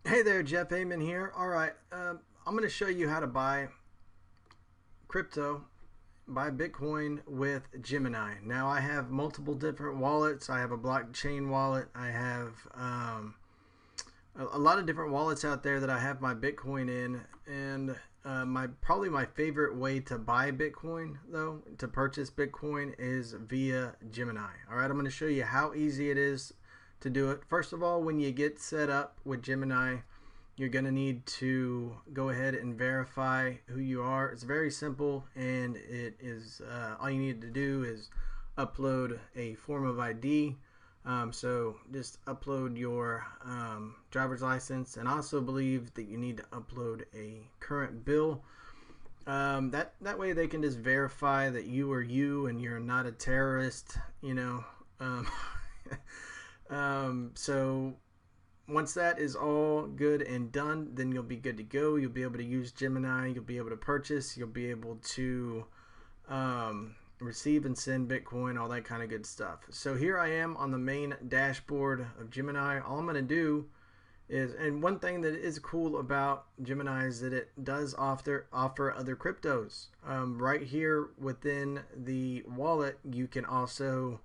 Hey there, Jeff Amen here. All right, I'm going to show you how to buy crypto, buy Bitcoin with Gemini. Now, I have multiple different wallets. I have a blockchain wallet. I have a lot of different wallets out there that I have my Bitcoin in, and probably my favorite way to buy Bitcoin, though, to purchase Bitcoin is via Gemini. All right, I'm going to show you how easy it is to do it. First of all, when you get set up with Gemini, you're going to need to go ahead and verify who you are. It's very simple, and it is all you need to do is upload a form of ID. So just upload your driver's license, and also believe that you need to upload a current bill. That way they can just verify that you are you and you're not a terrorist, you know. So once that is all good and done, then you'll be good to go. You'll be able to use Gemini. You'll be able to purchase. You'll be able to receive and send Bitcoin, all that kind of good stuff. So here I am on the main dashboard of Gemini. All I'm going to do is, and one thing that is cool about Gemini is that it does offer other cryptos. Right here within the wallet, you can also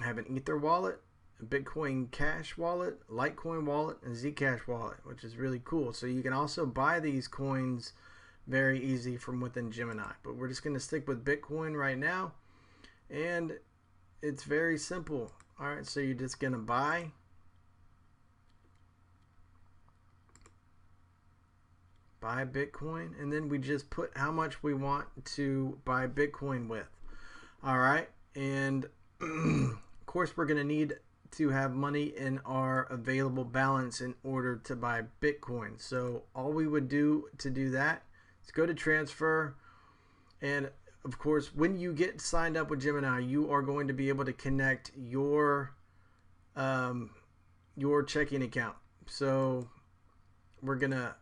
have an Ether wallet, a Bitcoin Cash wallet, Litecoin wallet, and Zcash wallet, which is really cool. So you can also buy these coins very easy from within Gemini. But we're just going to stick with Bitcoin right now, and it's very simple. All right, so you're just going to buy Bitcoin, and then we just put how much we want to buy Bitcoin with. All right, and of course we're going to need to have money in our available balance in order to buy Bitcoin. So all we would do to do that is go to transfer, and of course when you get signed up with Gemini, you are going to be able to connect your checking account. So we're gonna,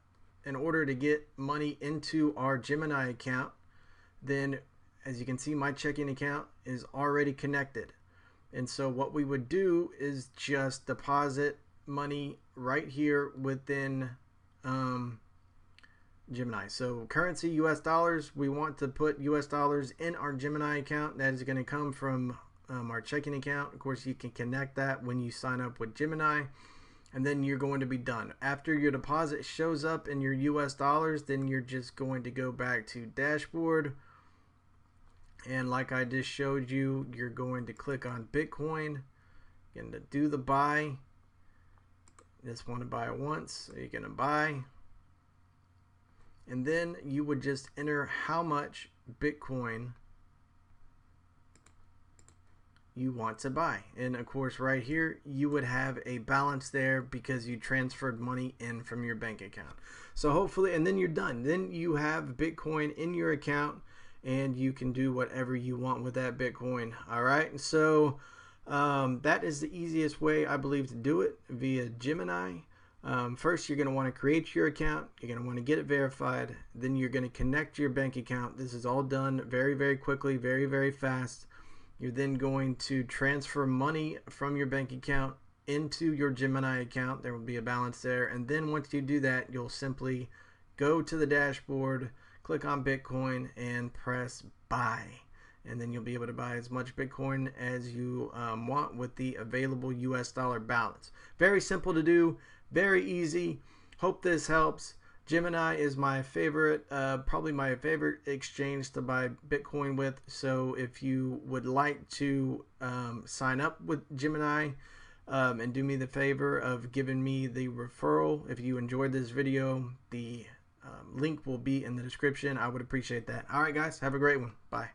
in order to get money into our Gemini account, then as you can see, my checking account is already connected. And so what we would do is just deposit money right here within Gemini. So currency, US dollars, we want to put US dollars in our Gemini account. That is going to come from our checking account. Of course, you can connect that when you sign up with Gemini, and then you're going to be done. After your deposit shows up in your US dollars, then you're just going to go back to dashboard. And like I just showed you, you're going to click on Bitcoin. You're going to do the buy. Just want to buy it once, so you're going to buy. And then you would just enter how much Bitcoin you want to buy. And of course right here, you would have a balance there because you transferred money in from your bank account. So hopefully, and then you're done. Then you have Bitcoin in your account, and you can do whatever you want with that Bitcoin. All right, so that is the easiest way, I believe, to do it via Gemini. First, you're going to want to create your account. You're going to want to get it verified. Then you're going to connect your bank account. This is all done very, very quickly, very, very fast. You're then going to transfer money from your bank account into your Gemini account. There will be a balance there. And then once you do that, you'll simply go to the dashboard, click on Bitcoin, and press buy. And then you'll be able to buy as much Bitcoin as you want with the available US dollar balance. Very simple to do, very easy. Hope this helps. Gemini is my favorite, probably my favorite exchange to buy Bitcoin with. So if you would like to sign up with Gemini and do me the favor of giving me the referral, if you enjoyed this video, the link will be in the description. I would appreciate that. All right, guys, have a great one. Bye.